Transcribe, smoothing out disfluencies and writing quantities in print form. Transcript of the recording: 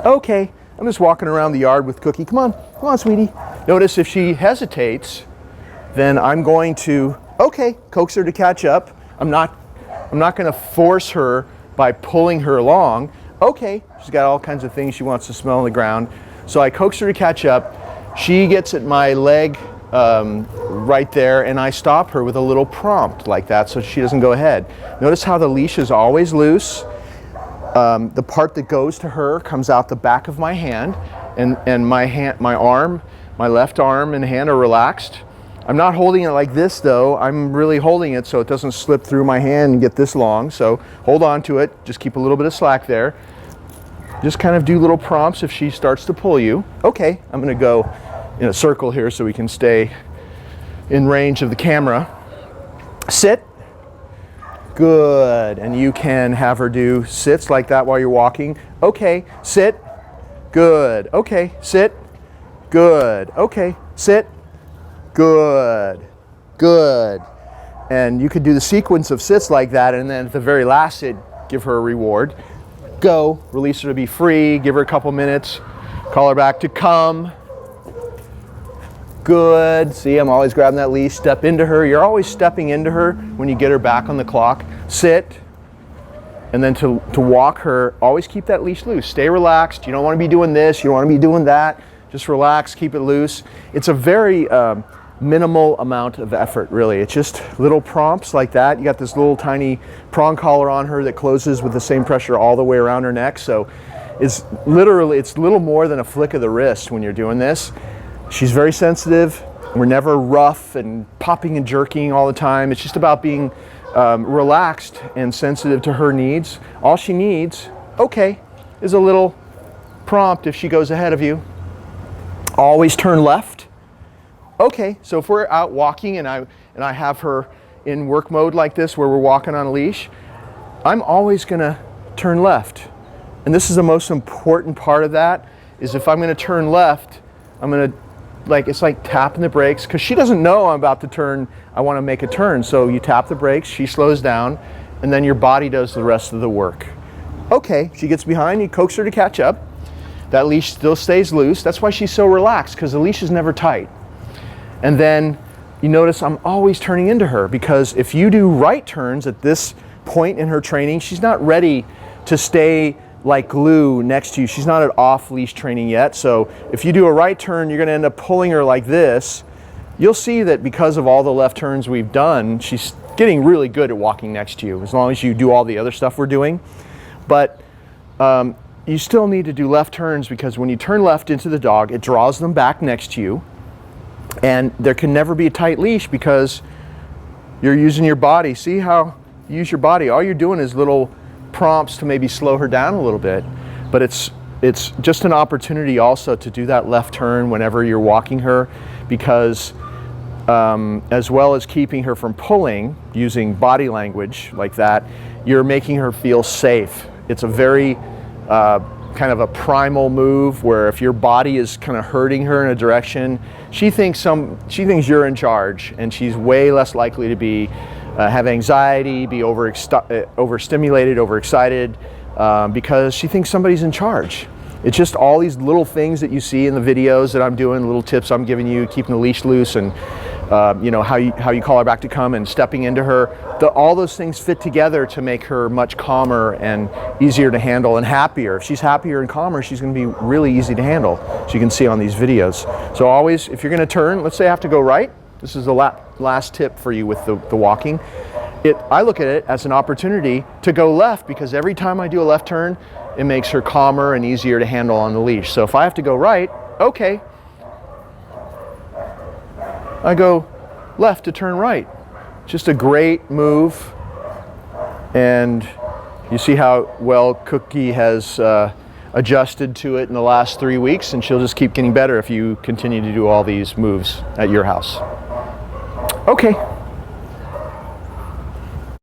Okay, I'm just walking around the yard with Cookie. Come on, sweetie. Notice if she hesitates, then I'm going to, okay, coax her to catch up. I'm not going to force her by pulling her along. Okay, she's got all kinds of things she wants to smell on the ground. So I coax her to catch up. She gets at my leg right there, and I stop her with a little prompt like that so she doesn't go ahead. Notice how the leash is always loose. The part that goes to her comes out the back of my hand, and my arm, my left arm and hand are relaxed. I'm not holding it like this though. I'm really holding it so it doesn't slip through my hand and get this long. So hold on to it. Just keep a little bit of slack there. Just kind of do little prompts if she starts to pull you. Okay, I'm going to go in a circle here so we can stay in range of the camera. Sit. Good. And you can have her do sits like that while you're walking. Okay, sit. Good. Okay, sit. Good. Okay, sit. Good. Good. And you could do the sequence of sits like that, and then at the very last sit, give her a reward. Go. Release her to be free. Give her a couple minutes. Call her back to come. Good. See, I'm always grabbing that leash. Step into her. You're always stepping into her when you get her back on the clock. Sit. And then to walk her, always keep that leash loose. Stay relaxed. You don't want to be doing this. You don't want to be doing that. Just relax. Keep it loose. It's a very minimal amount of effort, really. It's just little prompts like that. You got this little tiny prong collar on her that closes with the same pressure all the way around her neck. So it's little more than a flick of the wrist when you're doing this. She's very sensitive. We're never rough and popping and jerking all the time. It's just about being relaxed and sensitive to her needs. All she needs, okay, is a little prompt if she goes ahead of you. Always turn left. Okay, so if we're out walking and I have her in work mode like this where we're walking on a leash, I'm always gonna turn left. And this is the most important part of that, is if I'm gonna turn left, I'm gonna, it's like tapping the brakes, because she doesn't know I'm about to turn, I wanna make a turn. So you tap the brakes, she slows down, and then your body does the rest of the work. Okay, she gets behind, you coax her to catch up. That leash still stays loose. That's why she's so relaxed, because the leash is never tight. And then you notice I'm always turning into her, because if you do right turns at this point in her training, she's not ready to stay like glue next to you. She's not at off-leash training yet. So if you do a right turn, you're gonna end up pulling her like this. You'll see that because of all the left turns we've done, she's getting really good at walking next to you, as long as you do all the other stuff we're doing. But you still need to do left turns, because when you turn left into the dog, it draws them back next to you. And there can never be a tight leash because you're using your body. See how you use your body? All you're doing is little prompts to maybe slow her down a little bit. But it's just an opportunity also to do that left turn whenever you're walking her, because as well as keeping her from pulling using body language like that, you're making her feel safe. It's a very kind of a primal move where if your body is kind of hurting her in a direction, she thinks you're in charge, and she's way less likely to be have anxiety, be overstimulated, overexcited, because she thinks somebody's in charge. It's just all these little things that you see in the videos that I'm doing, little tips I'm giving you, keeping the leash loose, and you know, how you call her back to come and stepping into her. All those things fit together to make her much calmer and easier to handle and happier. If she's happier and calmer, she's going to be really easy to handle, as you can see on these videos. So always, if you're going to turn, let's say I have to go right, this is the last tip for you with the walking. I look at it as an opportunity to go left, because every time I do a left turn, it makes her calmer and easier to handle on the leash. So if I have to go right, okay, I go left to turn right. Just a great move. And you see how well Cookie has adjusted to it in the last 3 weeks, and she'll just keep getting better if you continue to do all these moves at your house. Okay.